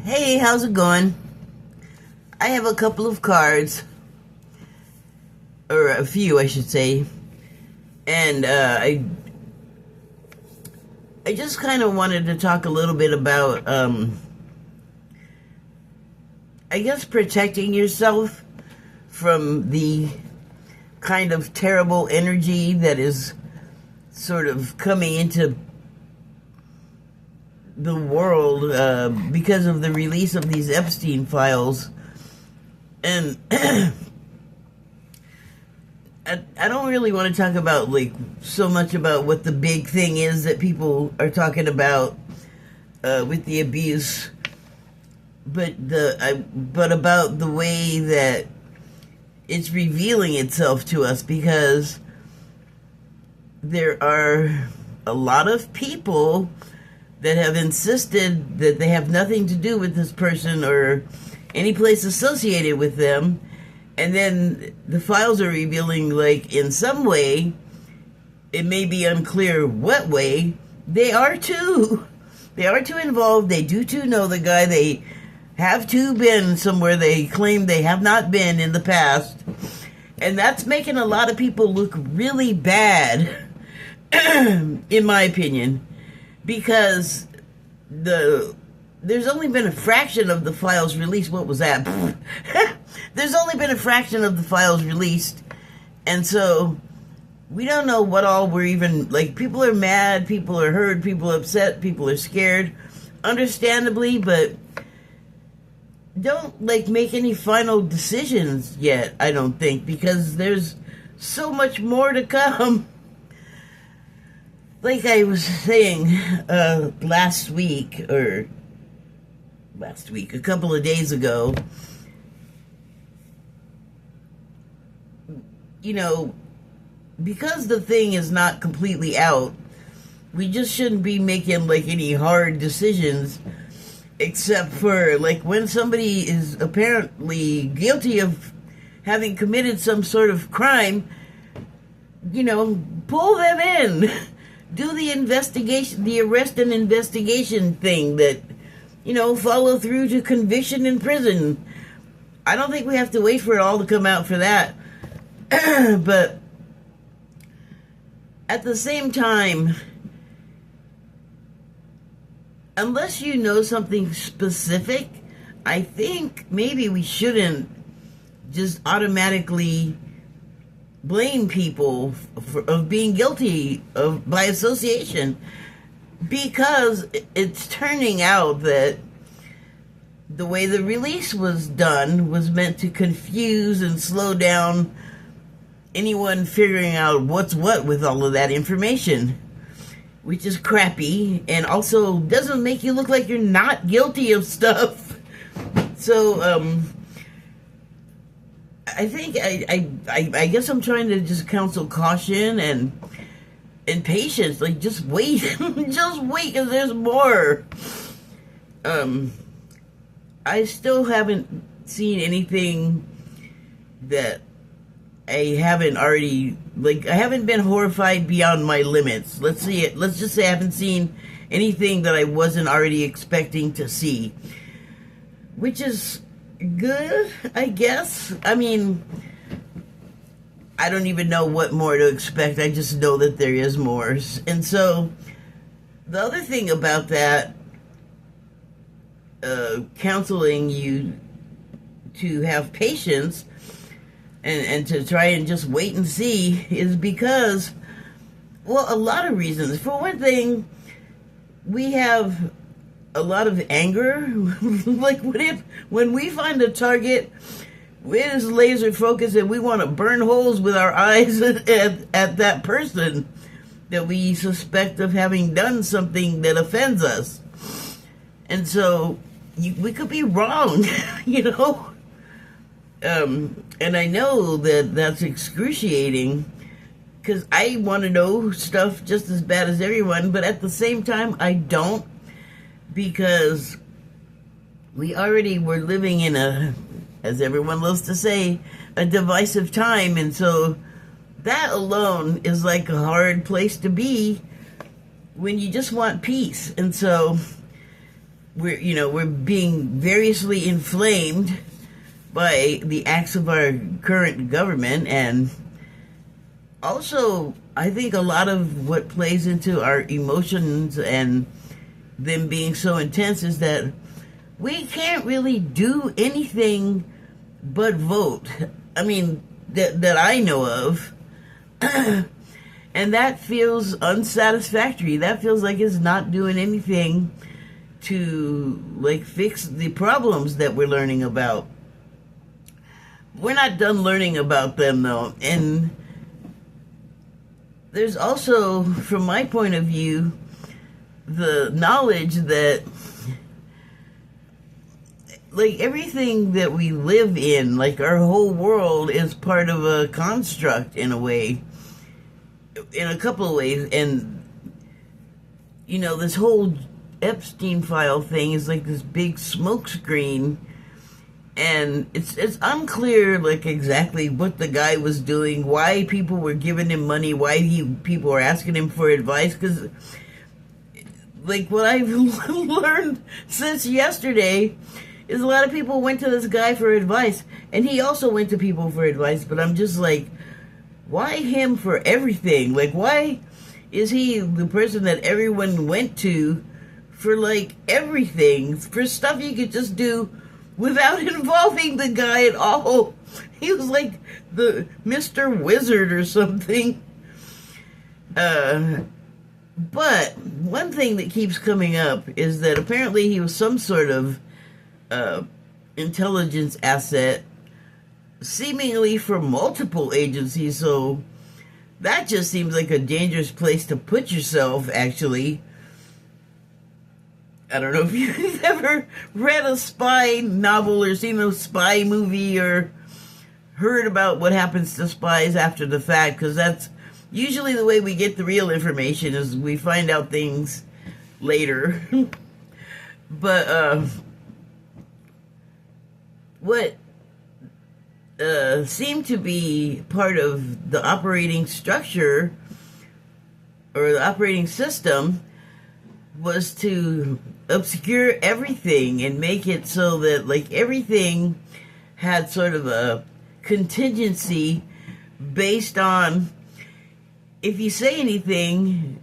Hey, how's it going? I have a couple of cards, or a few, I should say, and I just kind of wanted to talk a little bit about, I guess, protecting yourself from the kind of terrible energy that is sort of coming into the world because of the release of these Epstein files. And I don't really want to talk about so much about what the big thing is that people are talking about with the abuse, but about the way that it's revealing itself to us, because there are a lot of people that have insisted that they have nothing to do with this person or any place associated with them, and then the files are revealing, in some way, it may be unclear what way, they are too involved. They do too know the guy. They have too been somewhere they claim they have not been in the past, and that's making a lot of people look really bad, in my opinion, because there's only been a fraction of the files released. What was that? There's only been a fraction of the files released, and so we don't know what all we're even, people are mad, people are hurt, people are upset, people are scared, understandably, but don't, make any final decisions yet, I don't think, because there's so much more to come. Like I was saying last week, a couple of days ago, because the thing is not completely out, we just shouldn't be making any hard decisions, except for when somebody is apparently guilty of having committed some sort of crime, pull them in. Do the investigation, the arrest and investigation thing that, follow through to conviction in prison. I don't think we have to wait for it all to come out for that. But at the same time, unless you know something specific, I think maybe we shouldn't just automatically blame people of being guilty by association, because it's turning out that the way the release was done was meant to confuse and slow down anyone figuring out what's what with all of that information, which is crappy and also doesn't make you look like you're not guilty of stuff. So I think I guess I'm trying to just counsel caution and patience. Just wait. Just wait, because there's more. I still haven't seen anything that I haven't already, I haven't been horrified beyond my limits. Let's just say I haven't seen anything that I wasn't already expecting to see, which is good, I guess. I mean, I don't even know what more to expect. I just know that there is more. And so the other thing about that, counseling you to have patience and to try and just wait and see, is because, well, a lot of reasons. For one thing, we have a lot of anger. When we find a target, it is laser focused and we want to burn holes with our eyes at that person that we suspect of having done something that offends us. And so we could be wrong, and I know that that's excruciating, because I want to know stuff just as bad as everyone, but at the same time, I don't, because we already were living in as everyone loves to say, a divisive time, and so that alone is a hard place to be when you just want peace. And so we're being variously inflamed by the acts of our current government. And also, I think a lot of what plays into our emotions and them being so intense is that we can't really do anything but vote. I mean, that I know of. And that feels unsatisfactory. That feels like it's not doing anything to, like, fix the problems that we're learning about. We're not done learning about them, though. And there's also, from my point of view, the knowledge that, like, everything that we live in, like, our whole world is part of a construct in a way, in a couple of ways. And, this whole Epstein file thing is like this big smokescreen, and it's unclear, like, exactly what the guy was doing, why people were giving him money, why people were asking him for advice. Because, like, what I've learned since yesterday is a lot of people went to this guy for advice, and he also went to people for advice. But I'm just like, why him for everything? Like, why is he the person that everyone went to for, like, everything, for stuff you could just do without involving the guy at all? He was like the Mr. Wizard or something. But one thing that keeps coming up is that apparently he was some sort of intelligence asset, seemingly for multiple agencies. So that just seems like a dangerous place to put yourself, actually. I don't know if you've ever read a spy novel or seen a spy movie or heard about what happens to spies after the fact, because that's usually the way we get the real information, is we find out things later. But what seemed to be part of the operating structure or the operating system was to obscure everything and make it so that, like, everything had sort of a contingency based on, if you say anything,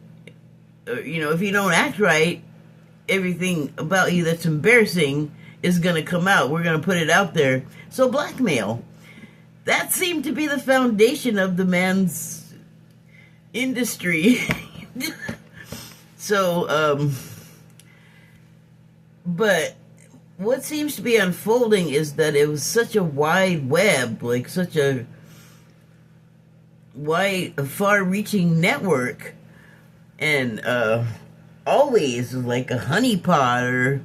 or, if you don't act right, everything about you that's embarrassing is going to come out. We're going to put it out there. So blackmail. That seemed to be the foundation of the man's industry. So, but what seems to be unfolding is that it was such a wide web, like such a far-reaching network, and always like a honeypot or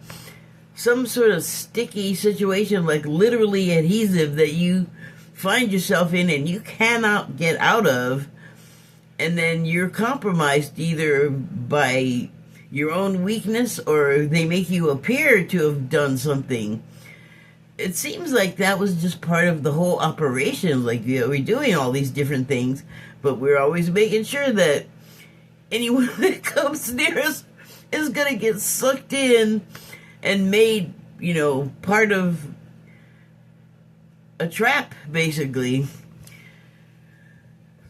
some sort of sticky situation, like literally adhesive, that you find yourself in and you cannot get out of. And then you're compromised either by your own weakness, or they make you appear to have done something. It seems like that was just part of the whole operation. Like, we're doing all these different things, but we're always making sure that anyone that comes near us is going to get sucked in and made, part of a trap, basically.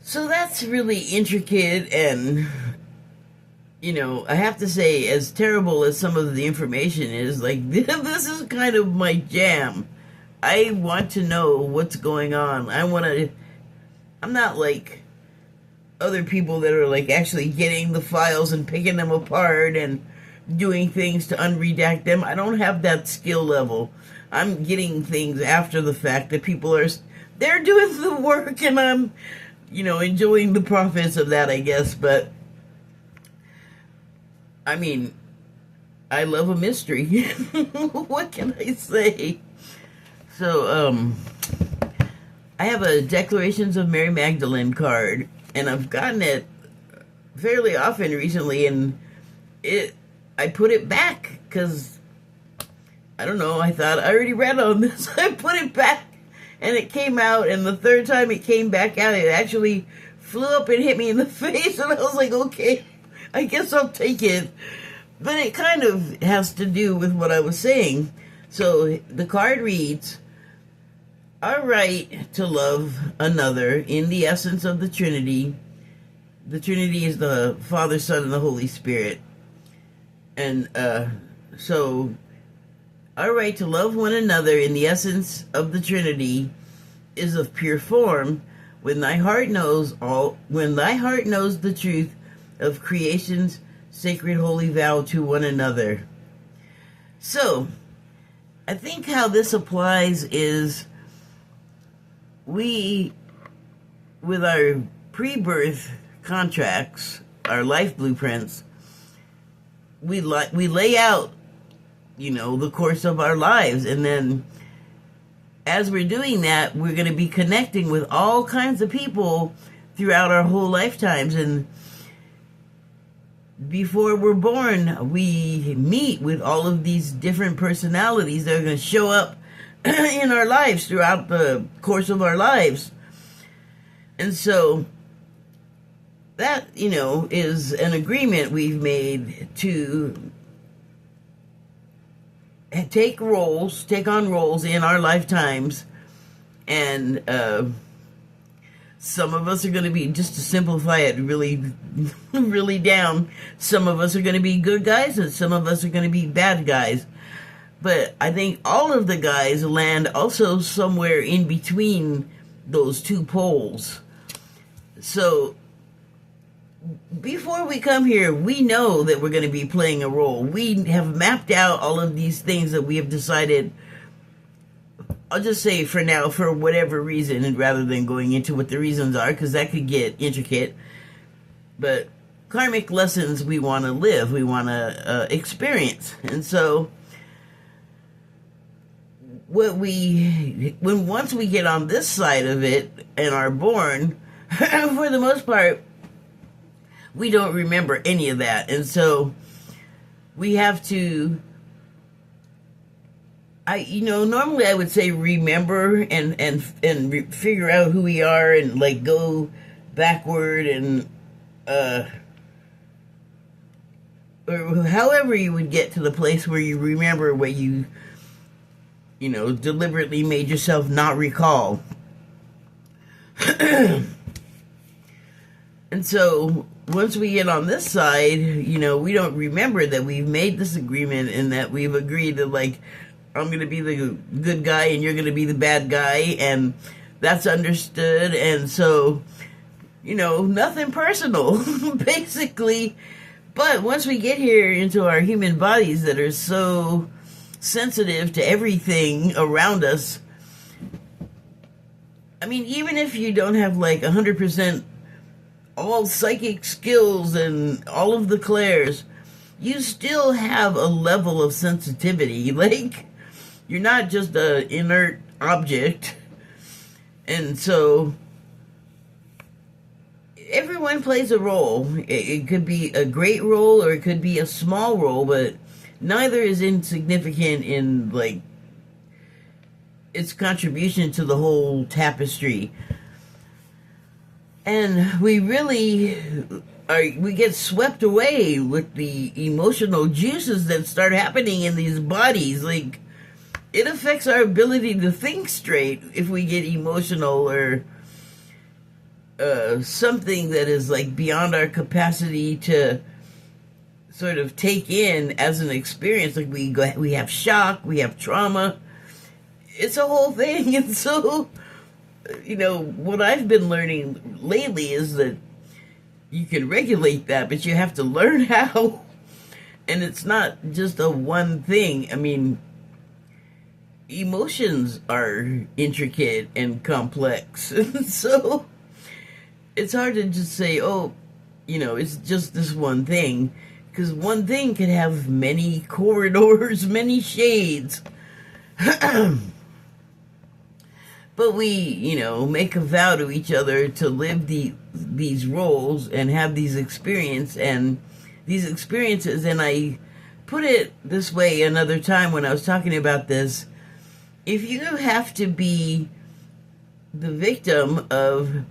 So that's really intricate, and, I have to say, as terrible as some of the information is, like, this is kind of my jam. I want to know what's going on. I'm not like other people that are, like, actually getting the files and picking them apart and doing things to unredact them. I don't have that skill level. I'm getting things after the fact that people they're doing the work, and I'm enjoying the profits of that, I guess. But, I mean, I love a mystery. What can I say? So, I have a Declarations of Mary Magdalene card, and I've gotten it fairly often recently, and I put it back, because, I don't know, I thought I already read on this. I put it back. And it came out, and the third time it came back out, it actually flew up and hit me in the face, and I was like, okay, I guess I'll take it. But it kind of has to do with what I was saying. So the card reads, our right to love another in the essence of the Trinity. The Trinity is the Father, Son, and the Holy Spirit. And so our right to love one another in the essence of the Trinity is of pure form when thy heart knows the truth of creation's sacred holy vow to one another. So I think how this applies is we, with our pre-birth contracts, our life blueprints, we lay out, the course of our lives, and then as we're doing that, we're going to be connecting with all kinds of people throughout our whole lifetimes. And before we're born, we meet with all of these different personalities that are going to show up in our lives throughout the course of our lives. And so that, is an agreement we've made to take on roles in our lifetimes. And some of us are going to be, just to simplify it really, really down, some of us are going to be good guys and some of us are going to be bad guys. But I think all of the guys land also somewhere in between those two poles. So before we come here, we know that we're going to be playing a role. We have mapped out all of these things that we have decided. I'll just say for now, for whatever reason, and rather than going into what the reasons are, because that could get intricate. But karmic lessons we want to live, we want to experience. And so once we get on this side of it and are born, for the most part, we don't remember any of that. And so we have to, normally I would say remember and figure out who we are and like go backward and, or however you would get to the place where you remember what you deliberately made yourself not recall. And so once we get on this side, we don't remember that we've made this agreement and that we've agreed that, like, I'm going to be the good guy and you're going to be the bad guy, and that's understood. And so, nothing personal, basically. But once we get here into our human bodies that are so sensitive to everything around us, I mean, even if you don't have like 100% all psychic skills and all of the clairs, you still have a level of sensitivity. Like, you're not just an inert object. And so everyone plays a role. It could be a great role or it could be a small role, but neither is insignificant in, like, its contribution to the whole tapestry. And we get swept away with the emotional juices that start happening in these bodies. Like, it affects our ability to think straight if we get emotional or something that is like beyond our capacity to sort of take in as an experience. Like we have shock, we have trauma. It's a whole thing. And so, what I've been learning lately is that you can regulate that, but you have to learn how. And it's not just a one thing. I mean, emotions are intricate and complex. And so it's hard to just say, it's just this one thing. Because one thing can have many corridors, many shades. But we, make a vow to each other to live these roles and have these experiences. And I put it this way another time when I was talking about this. If you have to be the victim of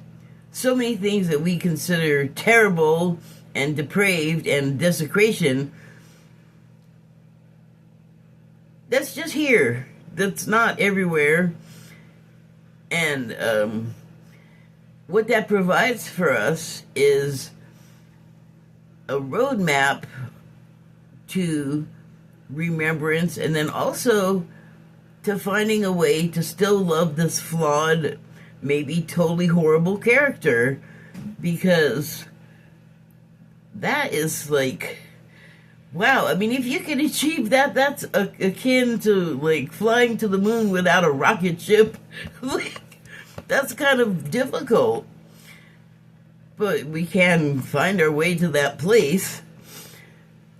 so many things that we consider terrible and depraved and desecration, that's just here. That's not everywhere. And what that provides for us is a roadmap to remembrance, and then also to finding a way to still love this flawed, maybe totally horrible character, because that is like, wow. I mean, if you can achieve that, that's akin to like flying to the moon without a rocket ship. Like, that's kind of difficult, but we can find our way to that place.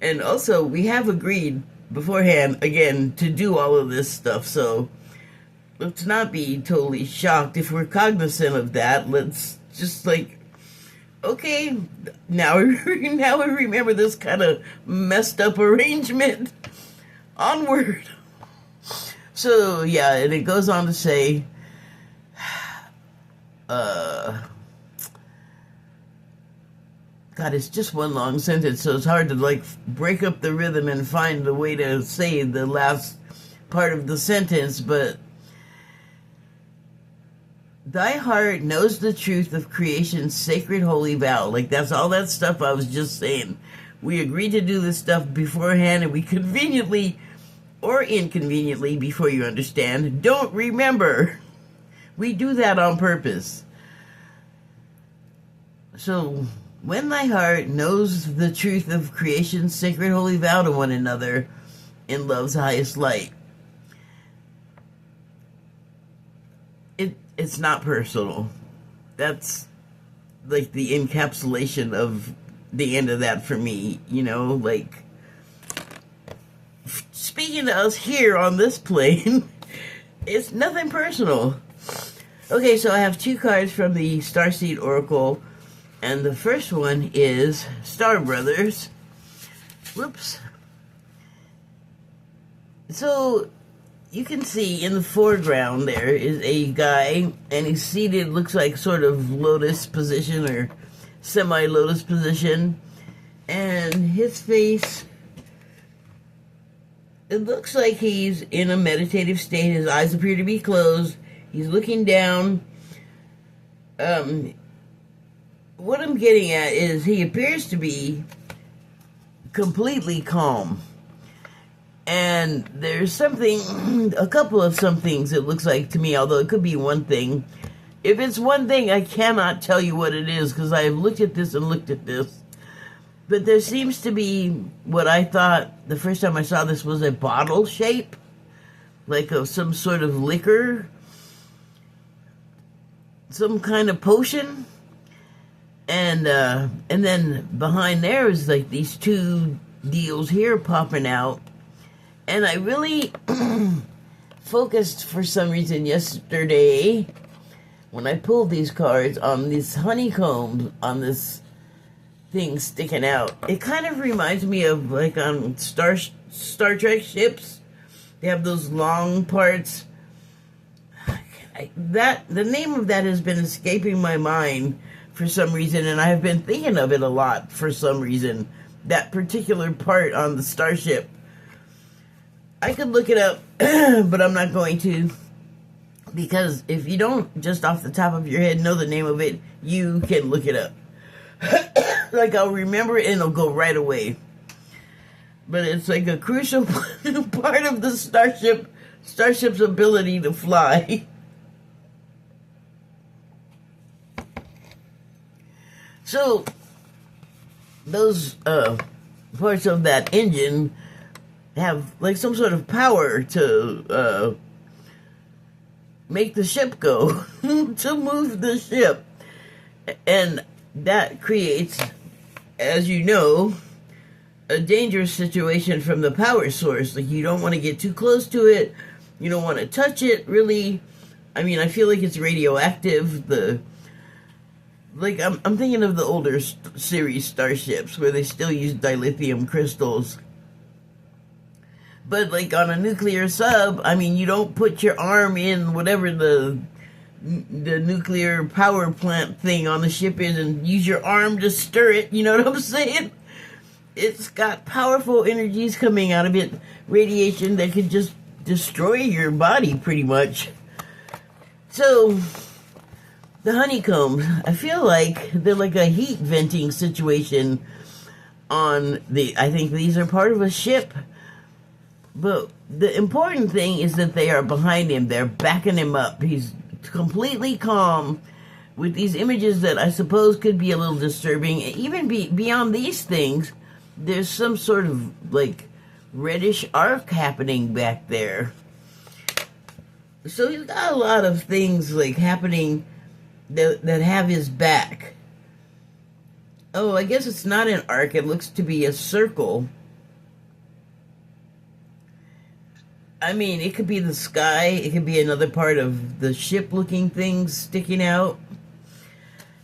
And also, we have agreed beforehand, again, to do all of this stuff, so let's not be totally shocked if we're cognizant of that. Let's just like, okay, now we remember this kind of messed up arrangement. Onward. So yeah, and it goes on to say, God, it's just one long sentence, so it's hard to like break up the rhythm and find the way to say the last part of the sentence, but thy heart knows the truth of creation's sacred holy vow. Like, that's all that stuff I was just saying. We agreed to do this stuff beforehand, and we conveniently or inconveniently, before you understand, don't remember. We do that on purpose. So, when thy heart knows the truth of creation's sacred holy vow to one another in love's highest light, it's not personal. That's like the encapsulation of the end of that for me, you know, like, speaking to us here on this plane, it's nothing personal. Okay, so I have two cards from the Starseed Oracle, and the first one is Star Brothers. Whoops. So, you can see in the foreground there is a guy, and he's seated, looks like sort of lotus position or semi-lotus position, and his face, it looks like he's in a meditative state. His eyes appear to be closed. He's looking down. What I'm getting at is he appears to be completely calm. And there's something, a couple of some things it looks like to me, although it could be one thing. If it's one thing, I cannot tell you what it is, because I have looked at this and looked at this. But there seems to be what I thought the first time I saw this was a bottle shape, like of some sort of liquor, some kind of potion. And then behind there is like these two deals here popping out. And I really focused for some reason yesterday when I pulled these cards on this honeycomb on this thing sticking out. It kind of reminds me of like on Star Trek ships. They have those long parts. The name of that has been escaping my mind for some reason, and I have been thinking of it a lot for some reason. That particular part on the starship. I could look it up, but I'm not going to, because if you don't just off the top of your head know the name of it, you can look it up. Like, I'll remember it and it'll go right away. But it's like a crucial part of the starship's ability to fly. So, those parts of that engine have like some sort of power to make the ship go, to move the ship. And that creates, as you know, a dangerous situation from the power source. Like, you don't want to get too close to it. You don't want to touch it, really. I mean, I feel like it's radioactive. I'm thinking of the older series starships where they still use dilithium crystals. But, like, on a nuclear sub, I mean, you don't put your arm in whatever the nuclear power plant thing on the ship is and use your arm to stir it, you know what I'm saying? It's got powerful energies coming out of it, radiation that could just destroy your body pretty much. So the honeycombs, I feel like they're like a heat venting situation on the, I think these are part of a ship. But the important thing is that they are behind him. They're backing him up. He's completely calm with these images that I suppose could be a little disturbing. Even beyond these things, there's some sort of like reddish arc happening back there. So he's got a lot of things like happening that have his back. Oh, I guess it's not an arc. It looks to be a circle. I mean, it could be the sky. It could be another part of the ship-looking things sticking out.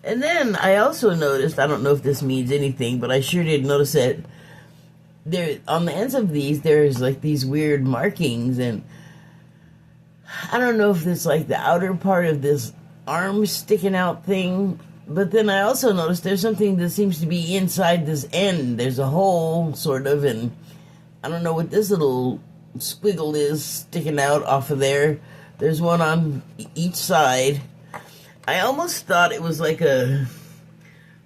And then I also noticed, I don't know if this means anything, but I sure did notice that there, on the ends of these, there's like these weird markings, and I don't know if it's like the outer part of this arm sticking out thing, but then I also noticed there's something that seems to be inside this end. There's a hole, sort of, and I don't know what this little squiggle is sticking out off of there. There's one on each side. I almost thought it was like a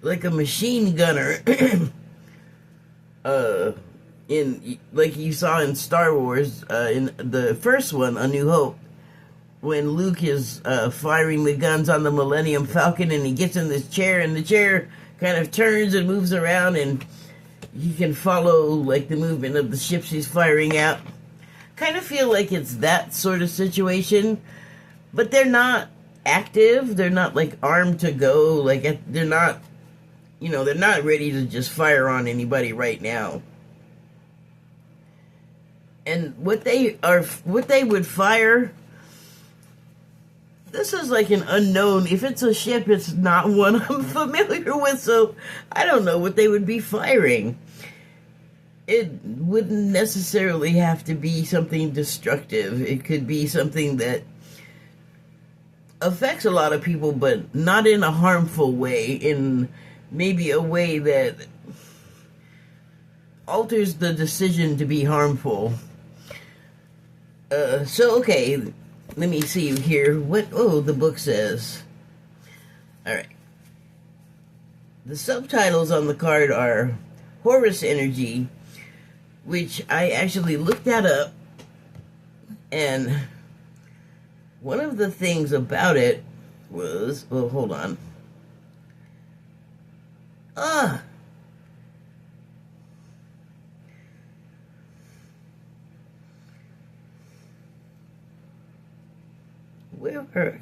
machine gunner in like you saw in Star Wars in the first one, A New Hope, when Luke is firing the guns on the Millennium Falcon, and he gets in this chair, and the chair kind of turns and moves around, and you can follow like the movement of the ships he's firing at. Kind of feel like it's that sort of situation, but they're not active. They're not like armed to go. Like they're not, they're not ready to just fire on anybody right now. And what they would fire, this is like an unknown. If it's a ship, it's not one I'm familiar with, so I don't know what they would be firing. It wouldn't necessarily have to be something destructive. It could be something that affects a lot of people, but not in a harmful way, in maybe a way that alters the decision to be harmful. Okay, let me see here. The book says. Alright. The subtitles on the card are Horus Energy, which I actually looked that up, and one of the things about it was, hold on.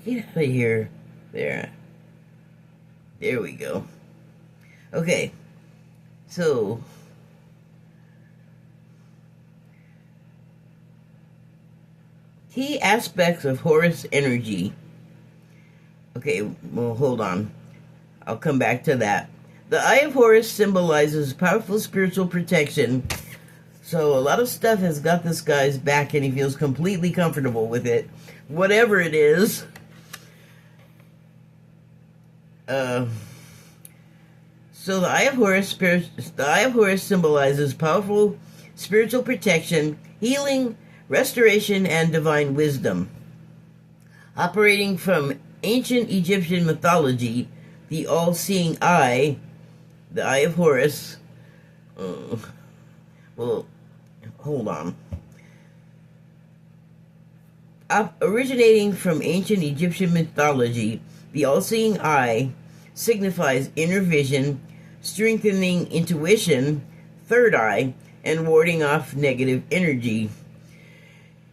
Get out of here. There we go. Okay, so key aspects of Horus energy. Okay, well, hold on. I'll come back to that. The Eye of Horus symbolizes powerful spiritual protection. So a lot of stuff has got this guy's back, and he feels completely comfortable with it. Whatever it is. So the Eye of Horus symbolizes powerful spiritual protection, healing, restoration, and divine wisdom. Operating from ancient Egyptian mythology, the all-seeing eye, the Eye of Horus, hold on. Originating from ancient Egyptian mythology, the all-seeing eye signifies inner vision, strengthening intuition, third eye, and warding off negative energy.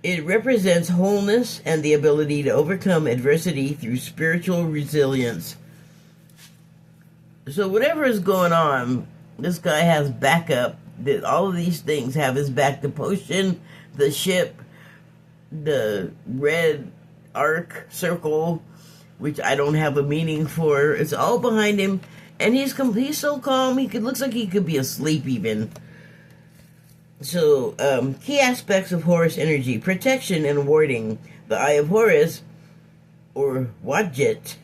It represents wholeness and the ability to overcome adversity through spiritual resilience. So whatever is going on, this guy has backup. All of these things have his back. The potion, the ship, the red arc circle, which I don't have a meaning for. It's all behind him, and he's so calm. Looks like he could be asleep even. So, key aspects of Horus energy: protection and warding. The Eye of Horus, or Wadjet,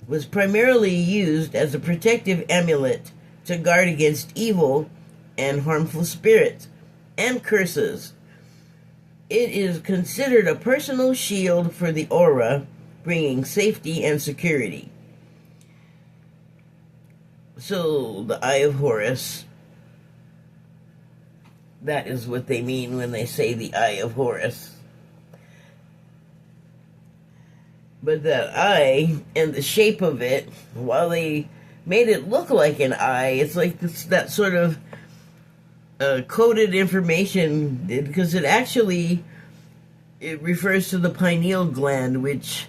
was primarily used as a protective amulet to guard against evil and harmful spirits and curses. It is considered a personal shield for the aura, bringing safety and security. So, the Eye of Horus, that is what they mean when they say the Eye of Horus. But that eye and the shape of it, while they made it look like an eye, it's like this, that sort of coded information, because it actually, it refers to the pineal gland, which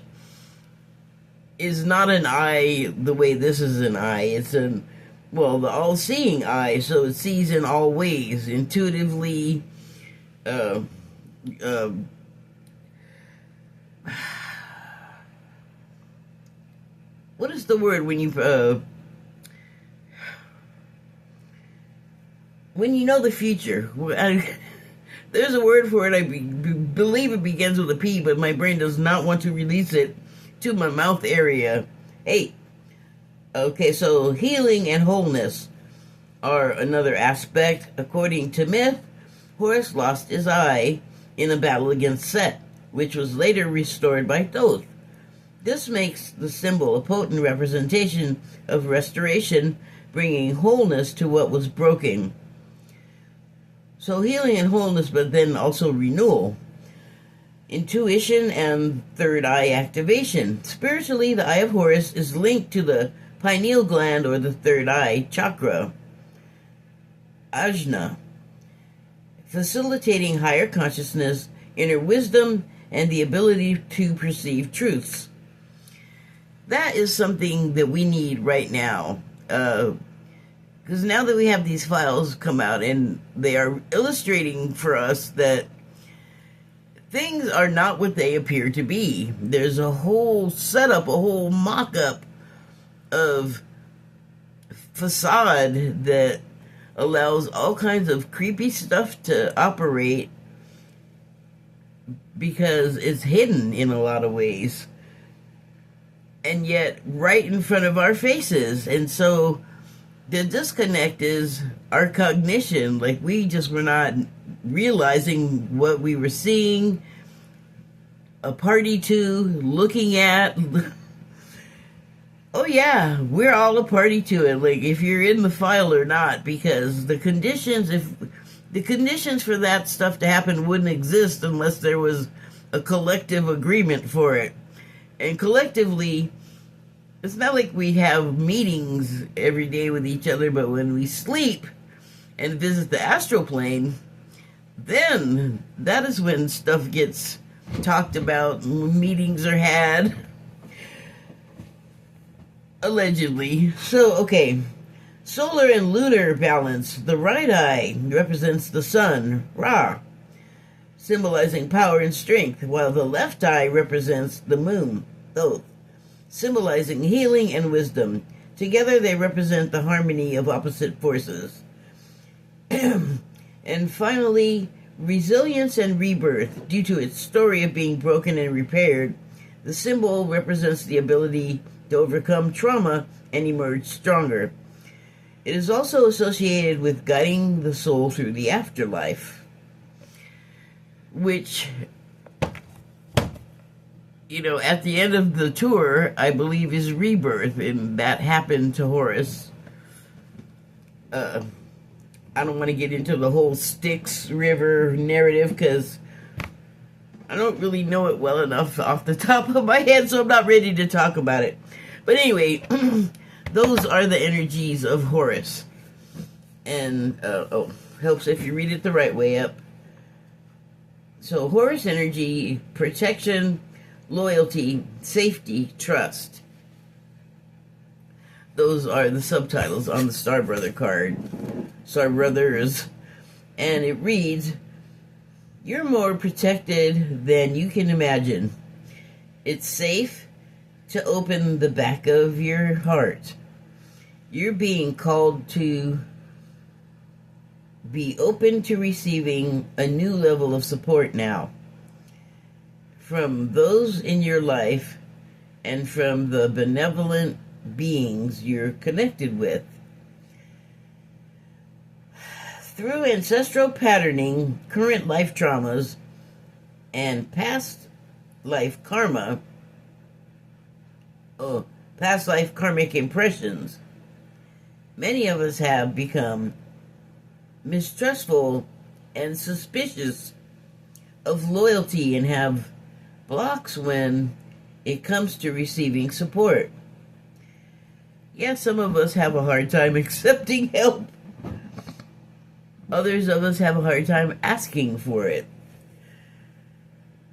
is not an eye the way this is an eye. It's the all-seeing eye, so it sees in all ways, intuitively, what is the word when you know the future? There's a word for it. I believe it begins with a P, but my brain does not want to release it to my mouth area. Hey. Okay, so healing and wholeness are another aspect. According to myth, Horus lost his eye in a battle against Set, which was later restored by Thoth. This makes the symbol a potent representation of restoration, bringing wholeness to what was broken. So healing and wholeness, but then also renewal. Intuition and third eye activation. Spiritually, the Eye of Horus is linked to the pineal gland or the third eye chakra, ajna, facilitating higher consciousness, inner wisdom, and the ability to perceive truths. That is something that we need right now, because now that we have these files come out and they are illustrating for us that things are not what they appear to be. There's a whole setup, a whole mock-up of facade that allows all kinds of creepy stuff to operate because it's hidden in a lot of ways, and yet right in front of our faces. And so the disconnect is our cognition. Like, we just were not realizing what we were seeing, a party to, looking at. Oh yeah, we're all a party to it, like if you're in the file or not, because the conditions for that stuff to happen wouldn't exist unless there was a collective agreement for it. And collectively, it's not like we have meetings every day with each other, but when we sleep and visit the astral plane, then that is when stuff gets talked about, meetings are had. Allegedly. So, okay. Solar and lunar balance. The right eye represents the sun, Ra, symbolizing power and strength, while the left eye represents the moon, Thoth, symbolizing healing and wisdom. Together they represent the harmony of opposite forces. And finally, resilience and rebirth. Due to its story of being broken and repaired, the symbol represents the ability to overcome trauma and emerge stronger. It is also associated with guiding the soul through the afterlife, which, at the end of the tour, I believe is rebirth, and that happened to Horus. I don't want to get into the whole Styx River narrative, because I don't really know it well enough off the top of my head, so I'm not ready to talk about it. But anyway, those are the energies of Horus. And, helps if you read it the right way up. So, Horus energy, protection, loyalty, safety, trust. Those are the subtitles on the Star Brother card. Star Brothers. And it reads, "You're more protected than you can imagine. It's safe to open the back of your heart. You're being called to be open to receiving a new level of support now, from those in your life and from the benevolent beings you're connected with. Through ancestral patterning, current life traumas, and past life karma, past life karmic impressions, many of us have become mistrustful and suspicious of loyalty and have blocks when it comes to receiving support. Yeah, some of us have a hard time accepting help. Others of us have a hard time asking for it.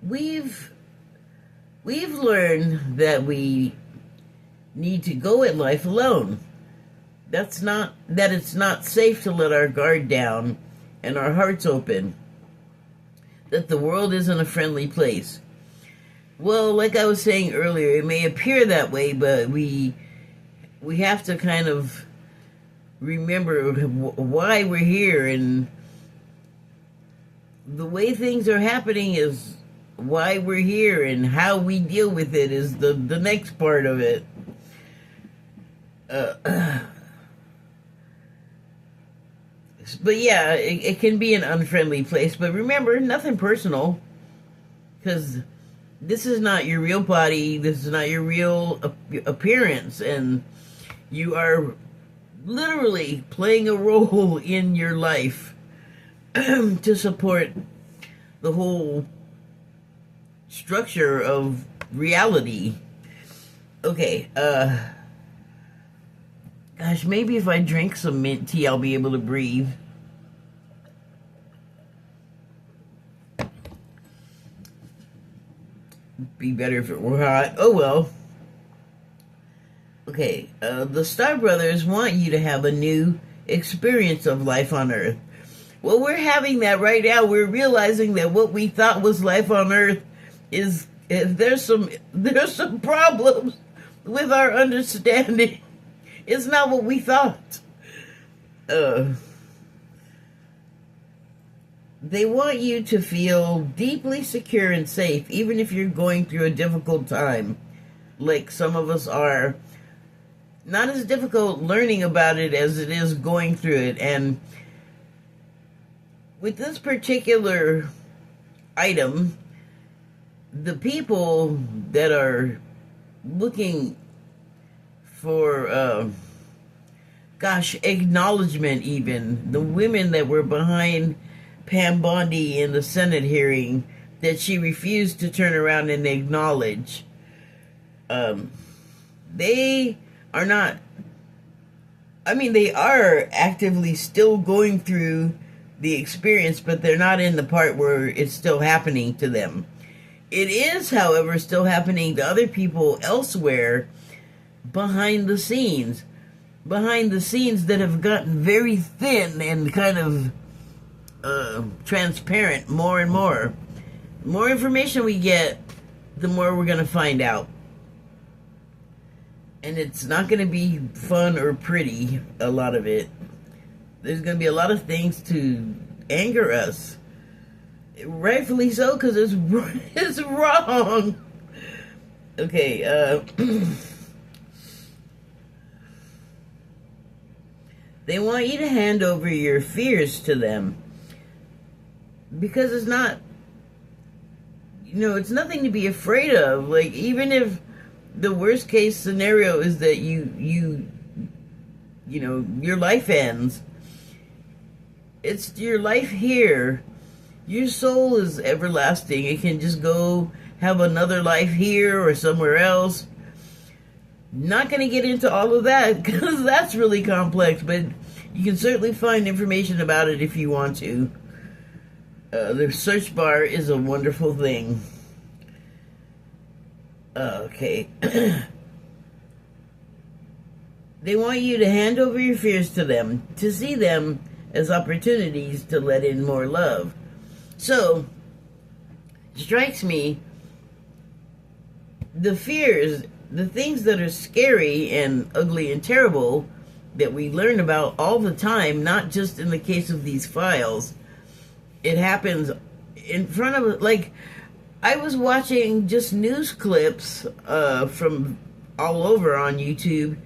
We've learned that we need to go at life alone. That it's not safe to let our guard down and our hearts open. That the world isn't a friendly place. Well, like I was saying earlier, it may appear that way, but we have to kind of remember why we're here, and the way things are happening is why we're here, and how we deal with it is the next part of it. But yeah, it can be an unfriendly place, but remember, nothing personal, because this is not your real body, this is not your real appearance, and you are literally playing a role in your life to support the whole structure of reality. Okay, gosh, maybe if I drink some mint tea, I'll be able to breathe. Be better if it were hot. Oh well. Okay, the Star Brothers want you to have a new experience of life on Earth. Well, we're having that right now. We're realizing that what we thought was life on Earth is there's some problems with our understanding. It's not what we thought. They want you to feel deeply secure and safe, even if you're going through a difficult time, like some of us are. Not as difficult learning about it as it is going through it. And with this particular item, the people that are looking for, acknowledgement even, the women that were behind Pam Bondi in the Senate hearing that she refused to turn around and acknowledge, they are not, they are actively still going through the experience, but they're not in the part where it's still happening to them. It is, however, still happening to other people elsewhere behind the scenes that have gotten very thin and kind of transparent more and more. The more information we get, the more we're going to find out. And it's not going to be fun or pretty, a lot of it. There's going to be a lot of things to anger us. Rightfully so, because it's wrong. Okay, they want you to hand over your fears to them. Because it's not, it's nothing to be afraid of. Like, even if the worst case scenario is that your life ends, it's your life here. Your soul is everlasting. It can just go have another life here or somewhere else. Not going to get into all of that because that's really complex, but you can certainly find information about it if you want to. The search bar is a wonderful thing. Okay. They want you to hand over your fears to them, to see them as opportunities to let in more love. So, it strikes me, the fears, the things that are scary and ugly and terrible that we learn about all the time, not just in the case of these files, it happens in front of, like, I was watching just news clips from all over on YouTube,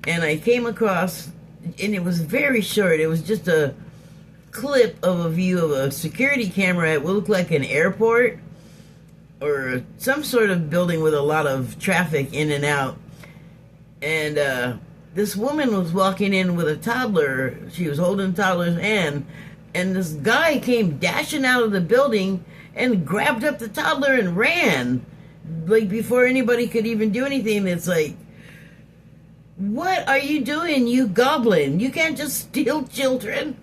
and I came across, and it was very short, it was just a clip of a view of a security camera at what looked like an airport, or some sort of building with a lot of traffic in and out. And this woman was walking in with a toddler. She was holding a toddler's hand, and this guy came dashing out of the building and grabbed up the toddler and ran, like before anybody could even do anything. It's like, what are you doing, you goblin? You can't just steal children.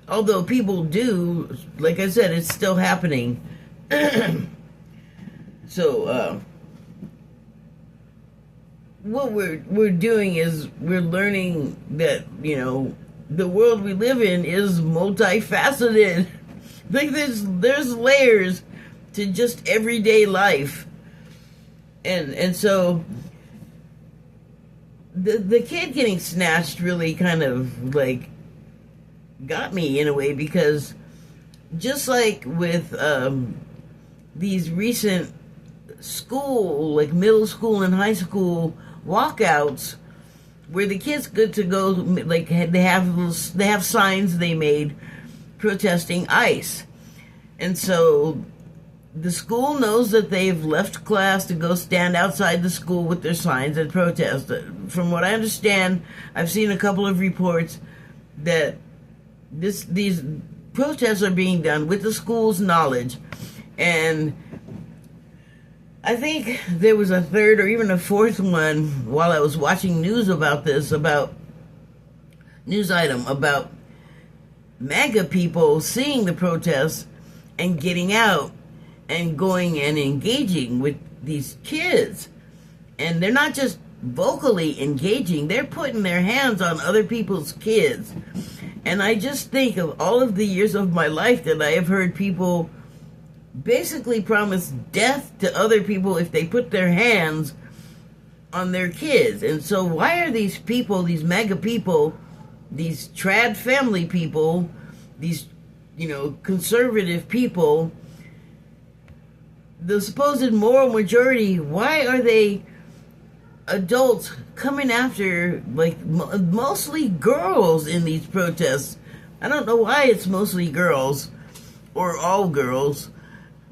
Although people do, like I said, it's still happening. So, what we're doing is we're learning that, you know, the world we live in is multifaceted. Like there's layers to just everyday life. And so the kid getting snatched really kind of like got me in a way, because just like with these recent school, like middle school and high school walkouts, where the kids get to go, like they have signs they made protesting ICE, and so the school knows that they've left class to go stand outside the school with their signs and protest. From what I understand, I've seen a couple of reports that these protests are being done with the school's knowledge. And I think there was a third or even a fourth one while I was watching news about this, about news item about MAGA people seeing the protests and getting out and going and engaging with these kids. And they're not just vocally engaging, they're putting their hands on other people's kids. And I just think of all of the years of my life that I have heard people basically promise death to other people if they put their hands on their kids. And so why are these people, these MAGA people, these trad family people, these, you know, conservative people, the supposed moral majority, why are they adults coming after, like, mostly girls in these protests? I don't know why it's mostly girls, or all girls,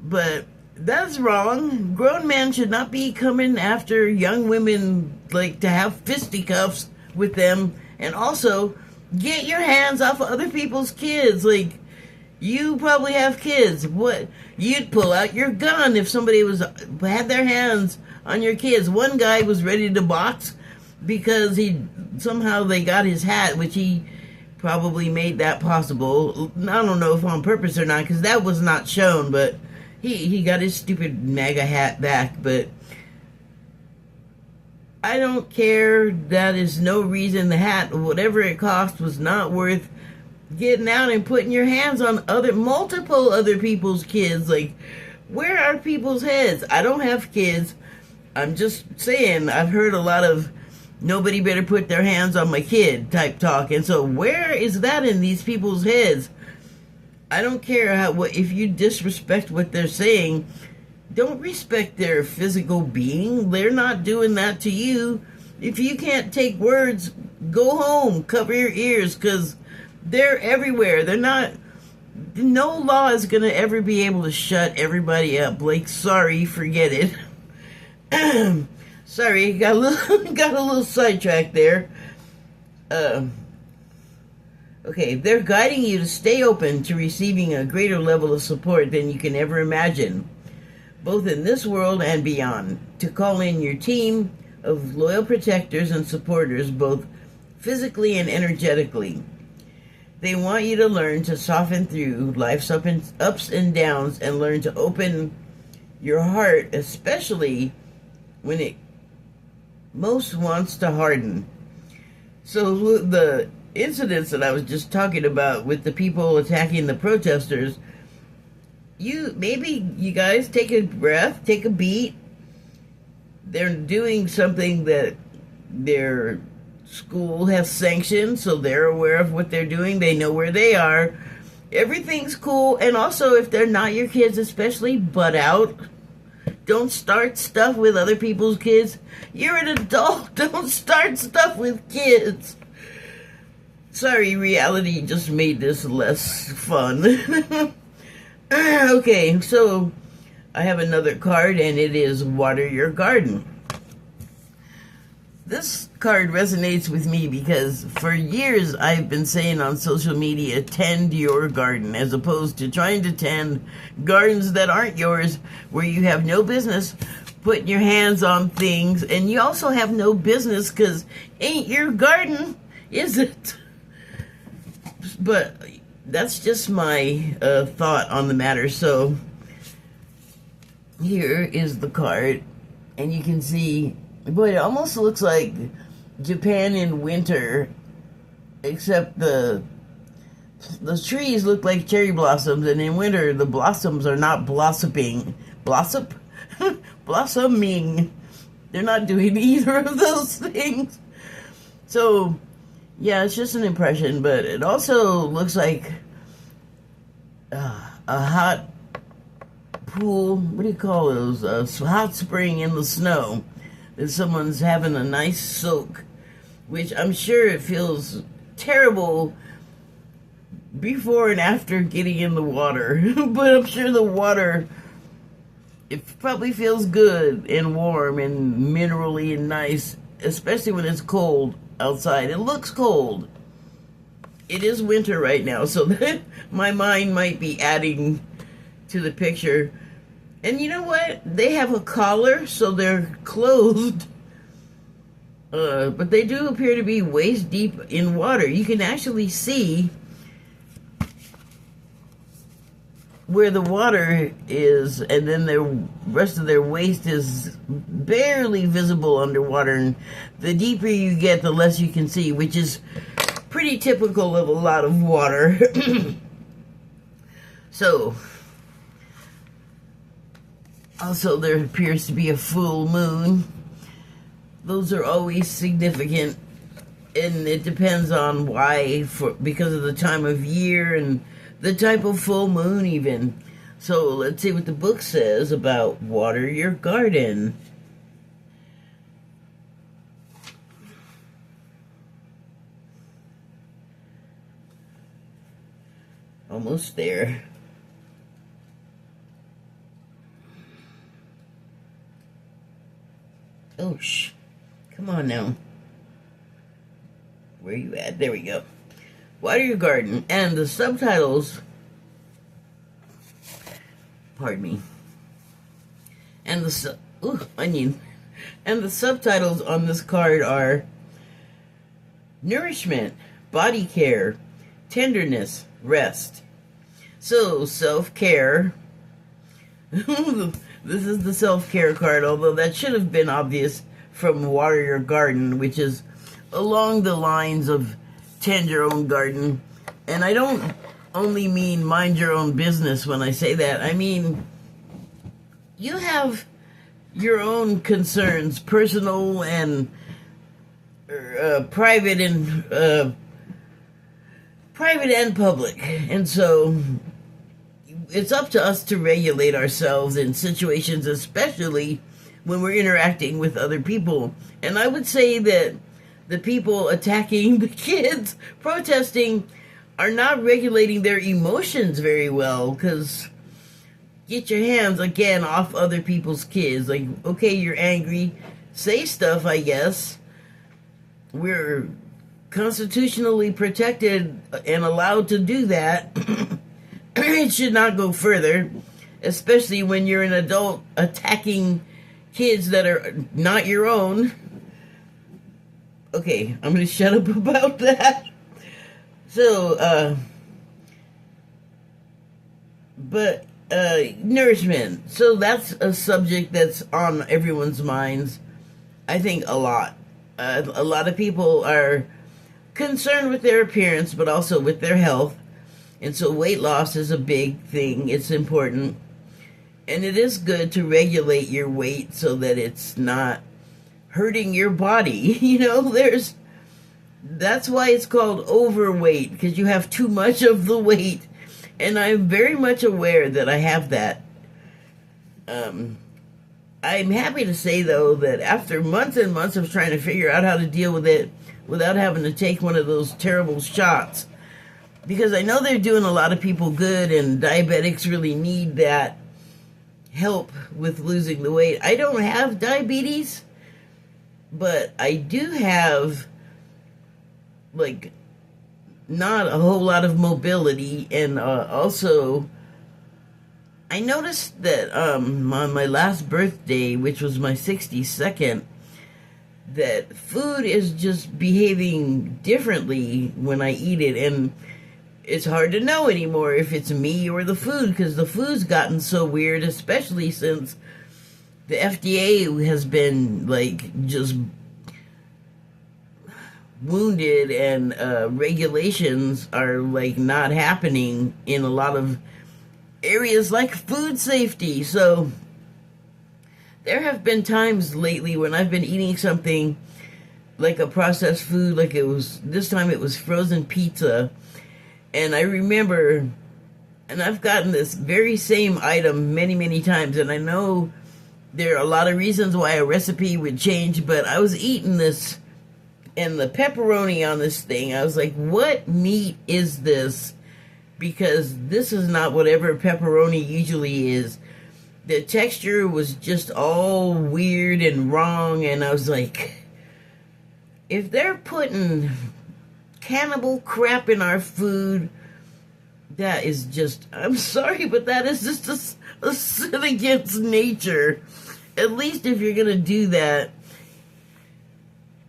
but that's wrong. Grown men should not be coming after young women, like, to have fisticuffs with them. And also, get your hands off of other people's kids. Like, you probably have kids. What? You'd pull out your gun if somebody had their hands on your kids. One guy was ready to box because somehow they got his hat, which he probably made that possible. I don't know if on purpose or not, because that was not shown, but he got his stupid MAGA hat back. But I don't care. That is no reason. The hat, whatever it cost, was not worth getting out and putting your hands on multiple other people's kids. Like, where are people's heads? I don't have kids. I'm just saying, I've heard a lot of nobody better put their hands on my kid type talk. And so where is that in these people's heads? I don't care if you disrespect what they're saying, don't respect their physical being. They're not doing that to you. If you can't take words, go home, cover your ears, because they're everywhere. No law is going to ever be able to shut everybody up. Like, sorry, forget it. Sorry, got a little sidetracked there. Okay, they're guiding you to stay open to receiving a greater level of support than you can ever imagine, both in this world and beyond. To call in your team of loyal protectors and supporters, both physically and energetically. They want you to learn to soften through life's ups and downs and learn to open your heart, especially when it most wants to harden. So the incidents that I was just talking about with the people attacking the protesters, maybe you guys take a breath, take a beat. They're doing something that their school has sanctioned, so they're aware of what they're doing. They know where they are. Everything's cool. And also, if they're not your kids, especially, butt out. Don't start stuff with other people's kids. You're an adult. Don't start stuff with kids. Sorry, reality just made this less fun. Okay, so I have another card, and it is Water Your Garden. This card resonates with me because for years I've been saying on social media, tend your garden, as opposed to trying to tend gardens that aren't yours, where you have no business putting your hands on things, and you also have no business because ain't your garden, is it? But that's just my thought on the matter. So here is the card, and you can see, boy, it almost looks like Japan in winter, except the trees look like cherry blossoms, and in winter the blossoms are not blossoming. Blossoming. They're not doing either of those things. So yeah, it's just an impression, but it also looks like a hot pool. What do you call those? A hot spring in the snow. That someone's having a nice soak, which I'm sure it feels terrible before and after getting in the water. But I'm sure the water, it probably feels good and warm and minerally and nice, especially when it's cold outside. It looks cold. It is winter right now, so that my mind might be adding to the picture. And you know what? They have a collar, so they're clothed. But they do appear to be waist deep in water. You can actually see where the water is, and then the rest of their waist is barely visible underwater. And the deeper you get, the less you can see, which is pretty typical of a lot of water. So, also there appears to be a full moon. Those are always significant, and it depends on why, because of the time of year and the type of full moon even. So let's see what the book says about water your garden. Almost there. Oh, come on now. Where are you at? There we go. Water your garden. And the subtitles, pardon me, and the onion, and the subtitles on this card are nourishment, body care, tenderness, rest. So self-care. This is the self-care card, although that should have been obvious from Water Your Garden, which is along the lines of tend your own garden. And I don't only mean mind your own business when I say that. I mean, you have your own concerns, personal and private and public. And so it's up to us to regulate ourselves in situations, especially when we're interacting with other people. And I would say that the people attacking the kids, protesting, are not regulating their emotions very well, because get your hands, again, off other people's kids. Like, okay, you're angry, say stuff, I guess. We're constitutionally protected and allowed to do that. It should not go further, especially when you're an adult attacking kids that are not your own. Okay, I'm going to shut up about that. So, nourishment. So that's a subject that's on everyone's minds, I think, a lot. A lot of people are concerned with their appearance, but also with their health. And so weight loss is a big thing. It's important. And it is good to regulate your weight so that it's not hurting your body. You know, that's why it's called overweight, because you have too much of the weight. And I'm very much aware that I have that. I'm happy to say, though, that after months and months of trying to figure out how to deal with it without having to take one of those terrible shots, because I know they're doing a lot of people good and diabetics really need that, help with losing the weight. I don't have diabetes, but I do have, like, not a whole lot of mobility, and also I noticed that on my last birthday, which was my 62nd, that food is just behaving differently when I eat it, and it's hard to know anymore if it's me or the food, because the food's gotten so weird, especially since the FDA has been, like, just wounded, and regulations are, like, not happening in a lot of areas like food safety. So there have been times lately when I've been eating something like a processed food, like this time it was frozen pizza, and I remember, and I've gotten this very same item many, many times, and I know there are a lot of reasons why a recipe would change, but I was eating this, and the pepperoni on this thing, I was like, what meat is this? Because this is not whatever pepperoni usually is. The texture was just all weird and wrong, and I was like, if they're putting cannibal crap in our food, that is just, I'm sorry, but that is just a sin against nature. At least if you're going to do that,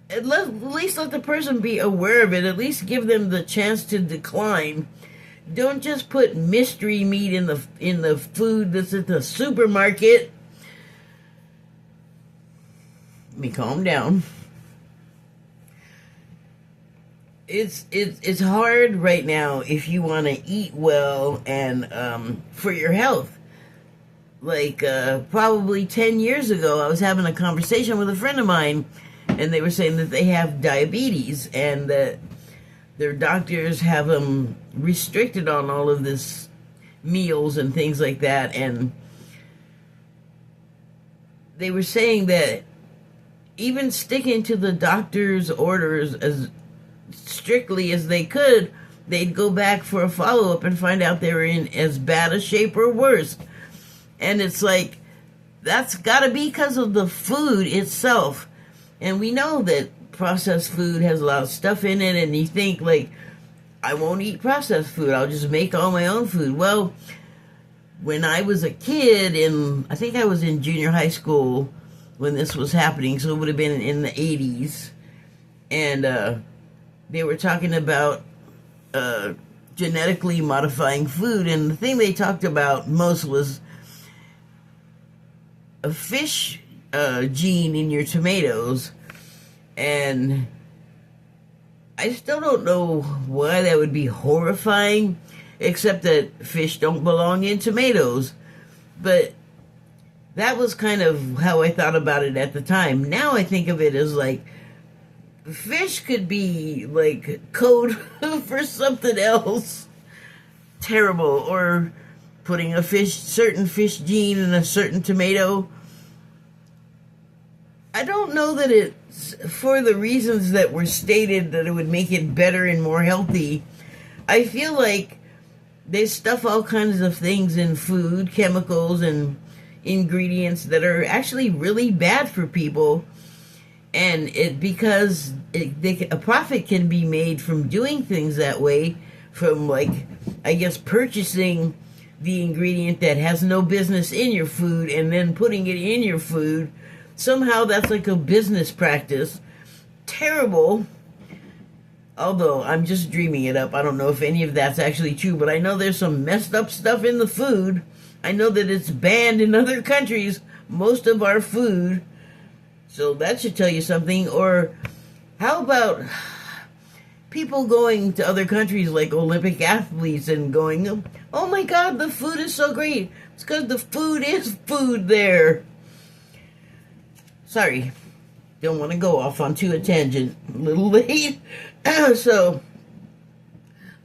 at least let the person be aware of it. At least give them the chance to decline. Don't just put mystery meat in the food that's at the supermarket. Let me calm down. It's hard right now if you want to eat well and for your health. Like probably 10 years ago, I was having a conversation with a friend of mine, and they were saying that they have diabetes and that their doctors have them restricted on all of this meals and things like that. And they were saying that even sticking to the doctor's orders as strictly as they could, they'd go back for a follow-up and find out they were in as bad a shape or worse. And it's like, that's got to be because of the food itself. And we know that processed food has a lot of stuff in it, and you think, like, I won't eat processed food, I'll just make all my own food. Well, when I was a kid, I think I was in junior high school when this was happening, so it would have been in the 80s, and they were talking about genetically modifying food, and the thing they talked about most was a fish gene in your tomatoes. And I still don't know why that would be horrifying, except that fish don't belong in tomatoes. But that was kind of how I thought about it at the time. Now I think of it as like, fish could be like code for something else terrible, or putting a certain fish gene in a certain tomato. I don't know that it's for the reasons that were stated, that it would make it better and more healthy. I feel like they stuff all kinds of things in food, chemicals and ingredients that are actually really bad for people. And because a profit can be made from doing things that way, from, like, I guess, purchasing the ingredient that has no business in your food and then putting it in your food. Somehow that's like a business practice. Terrible. Although I'm just dreaming it up. I don't know if any of that's actually true, but I know there's some messed up stuff in the food. I know that it's banned in other countries, most of our food. So that should tell you something. Or how about people going to other countries like Olympic athletes and going, oh my God, the food is so great. It's because the food is food there. Sorry, don't want to go off onto a tangent. A little late. So,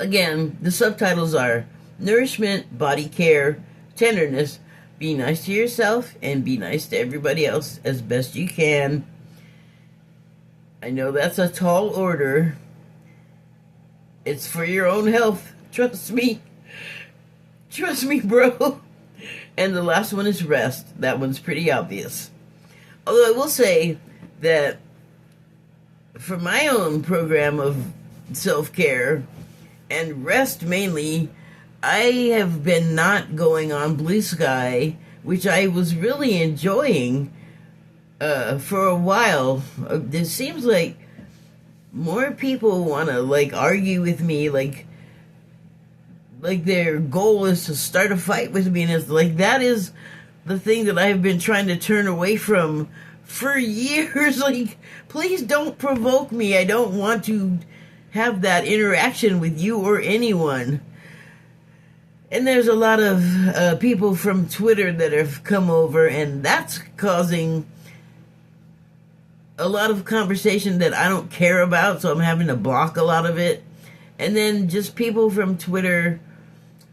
again, the subtitles are nourishment, body care, tenderness, be nice to yourself, and be nice to everybody else as best you can. I know that's a tall order. It's for your own health. Trust me. Trust me, bro. And the last one is rest. That one's pretty obvious. Although I will say that for my own program of self-care and rest mainly, I have been not going on Blue Sky, which I was really enjoying for a while. It seems like more people want to like argue with me, like their goal is to start a fight with me, and it's like that is the thing that I've been trying to turn away from for years. Like, please don't provoke me. I don't want to have that interaction with you or anyone. And there's a lot of people from Twitter that have come over, and that's causing a lot of conversation that I don't care about, so I'm having to block a lot of it. And then just people from Twitter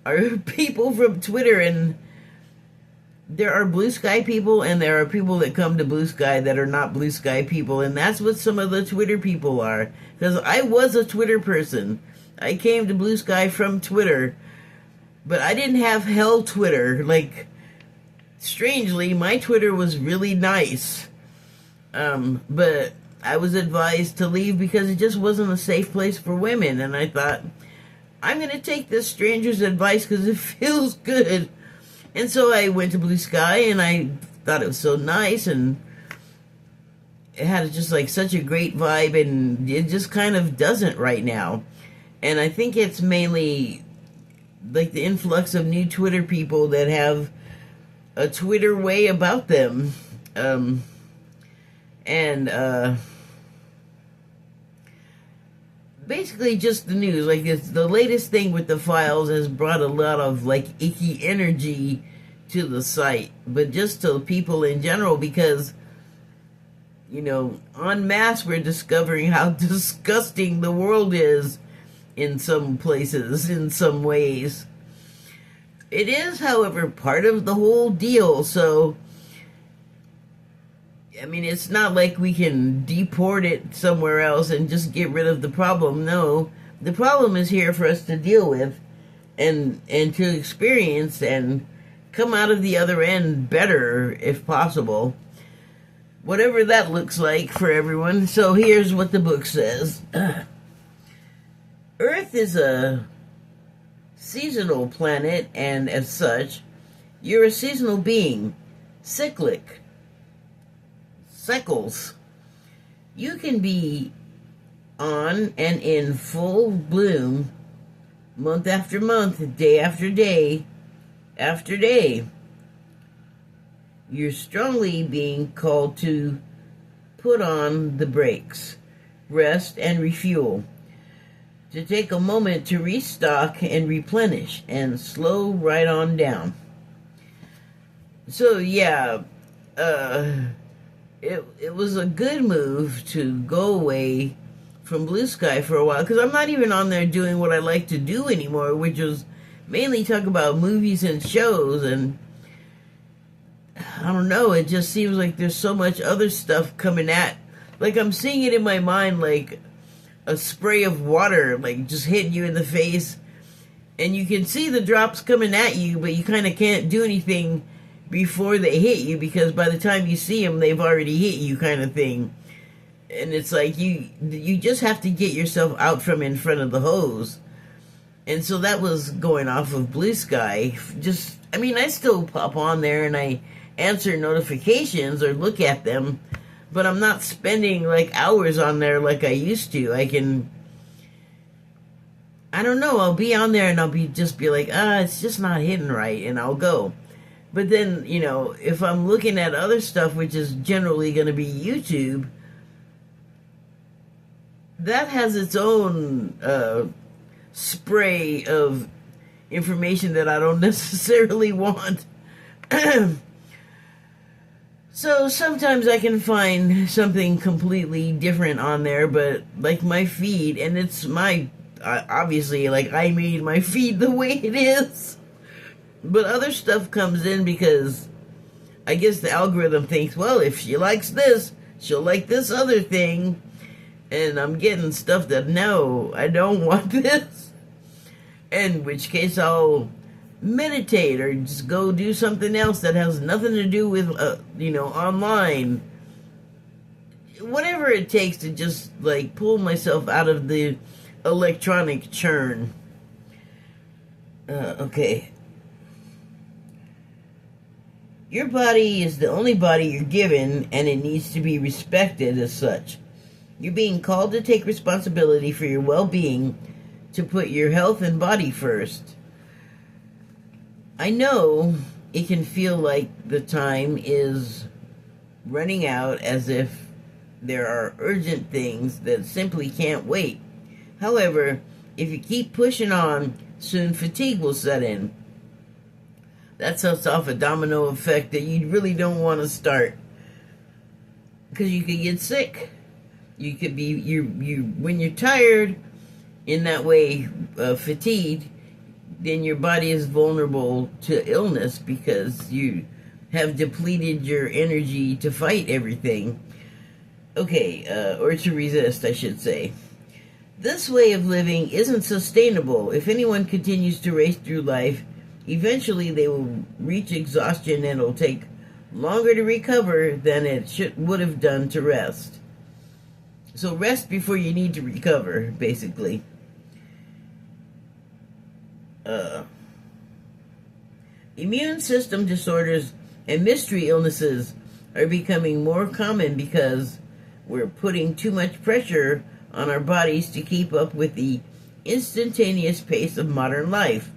are people from Twitter, and there are Blue Sky people, and there are people that come to Blue Sky that are not Blue Sky people, and that's what some of the Twitter people are. Because I was a Twitter person. I came to Blue Sky from Twitter, but I didn't have hell Twitter. Like, strangely, my Twitter was really nice. But I was advised to leave because it just wasn't a safe place for women, and I thought, I'm going to take this stranger's advice because it feels good. And so I went to Blue Sky, and I thought it was so nice, and it had just like such a great vibe, and it just kind of doesn't right now. And I think it's mainly like the influx of new Twitter people that have a Twitter way about them. Basically just the news. Like, it's the latest thing with the files has brought a lot of like icky energy to the site, but just to people in general, because en masse we're discovering how disgusting the world is in some places, in some ways. It is, however, part of the whole deal, so I mean, it's not like we can deport it somewhere else and just get rid of the problem. No, the problem is here for us to deal with and to experience and come out of the other end better, if possible. Whatever that looks like for everyone. So here's what the book says. Earth is a seasonal planet, and as such, you're a seasonal being, cyclic. Cycles. You can be on and in full bloom month after month, day after day after day. You're strongly being called to put on the brakes, rest and refuel, to take a moment to restock and replenish and slow right on down. So yeah, it was a good move to go away from Blue Sky for a while, because I'm not even on there doing what I like to do anymore, which was mainly talk about movies and shows, and I don't know, it just seems like there's so much other stuff coming at, like I'm seeing it in my mind like a spray of water, like just hitting you in the face, and you can see the drops coming at you, but you kind of can't do anything before they hit you, because by the time you see them, they've already hit you, kind of thing. And it's like you just have to get yourself out from in front of the hose. And so that was going off of Blue Sky. Just, I mean, I still pop on there and I answer notifications or look at them, but I'm not spending like hours on there like I used to. I don't know, I'll be on there and I'll just be like, it's just not hitting right, and I'll go. But then, if I'm looking at other stuff, which is generally going to be YouTube, that has its own spray of information that I don't necessarily want. So sometimes I can find something completely different on there, but like my feed, and it's obviously, like, I made my feed the way it is. But other stuff comes in because I guess the algorithm thinks, well, if she likes this, she'll like this other thing. And I'm getting stuff that, no, I don't want this. In which case I'll meditate or just go do something else that has nothing to do with, online. Whatever it takes to just, like, pull myself out of the electronic churn. Okay. Your body is the only body you're given, and it needs to be respected as such. You're being called to take responsibility for your well-being, to put your health and body first. I know it can feel like the time is running out, as if there are urgent things that simply can't wait. However, if you keep pushing on, soon fatigue will set in. That sets off a domino effect that you really don't want to start, because you could get sick. You could be when you're tired, in that way, fatigued, then your body is vulnerable to illness because you have depleted your energy to fight everything. Okay, or to resist, I should say. This way of living isn't sustainable. If anyone continues to race through life, eventually they will reach exhaustion, and it'll take longer to recover than it would have done to rest. So rest before you need to recover, basically. Immune system disorders and mystery illnesses are becoming more common because we're putting too much pressure on our bodies to keep up with the instantaneous pace of modern life.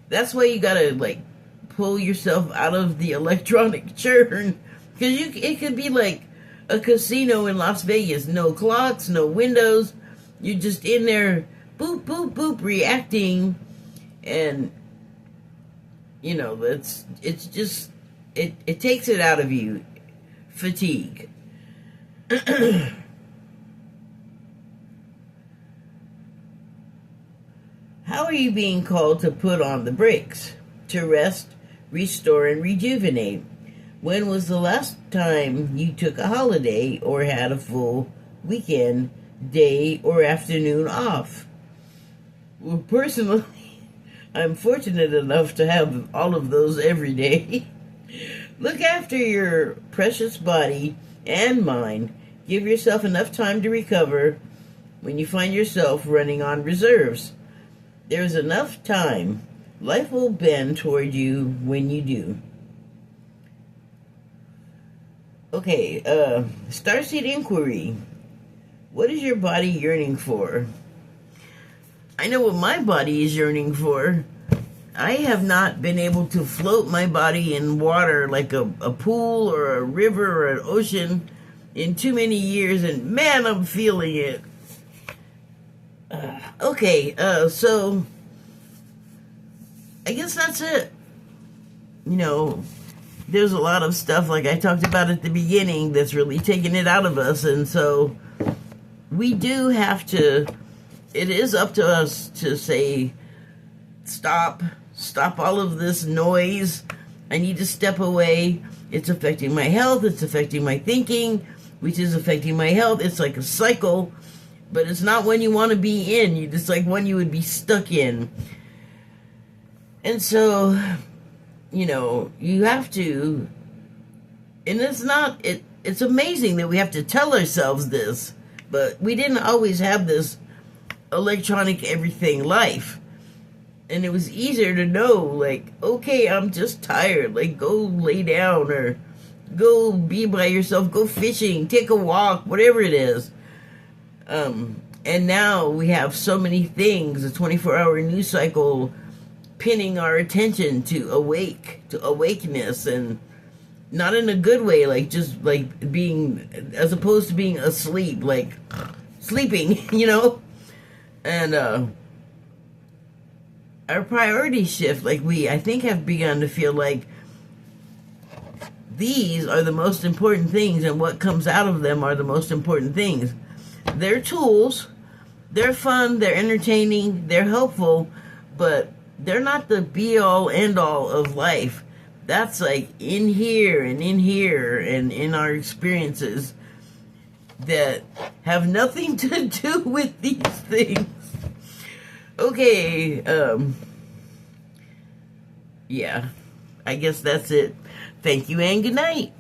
That's why you gotta, like, pull yourself out of the electronic churn, because it could be like a casino in Las Vegas. No clocks, no windows. You're just in there, boop, boop, boop, reacting, and it takes it out of you. Fatigue. How are you being called to put on the brakes, to rest, restore, and rejuvenate? When was the last time you took a holiday or had a full weekend, day, or afternoon off? Well, personally, I'm fortunate enough to have all of those every day. Look after your precious body and mind. Give yourself enough time to recover when you find yourself running on reserves. There's enough time. Life will bend toward you when you do. Okay, Starseed Inquiry. What is your body yearning for? I know what my body is yearning for. I have not been able to float my body in water like a pool or a river or an ocean in too many years, and man, I'm feeling it. So I guess that's it. There's a lot of stuff, like I talked about at the beginning, that's really taking it out of us, and so we do have to, it is up to us to say, stop all of this noise. I need to step away. It's affecting my health, it's affecting my thinking, which is affecting my health. It's like a cycle, but it's not one you want to be in. It's like one you would be stuck in. And so, you have to, and it's amazing that we have to tell ourselves this, but we didn't always have this electronic everything life. And it was easier to know, like, okay, I'm just tired. Like, go lay down or go be by yourself, go fishing, take a walk, whatever it is. And now we have so many things, a 24-hour news cycle pinning our attention to awakeness, and not in a good way, like just like being, as opposed to being asleep, like sleeping, and our priorities shift. Like I think have begun to feel like these are the most important things, and what comes out of them are the most important things. They're tools, they're fun, they're entertaining, they're helpful, but they're not the be-all, end-all of life. That's like in here and in our experiences that have nothing to do with these things. Okay, Yeah, I guess that's it. Thank you and good night.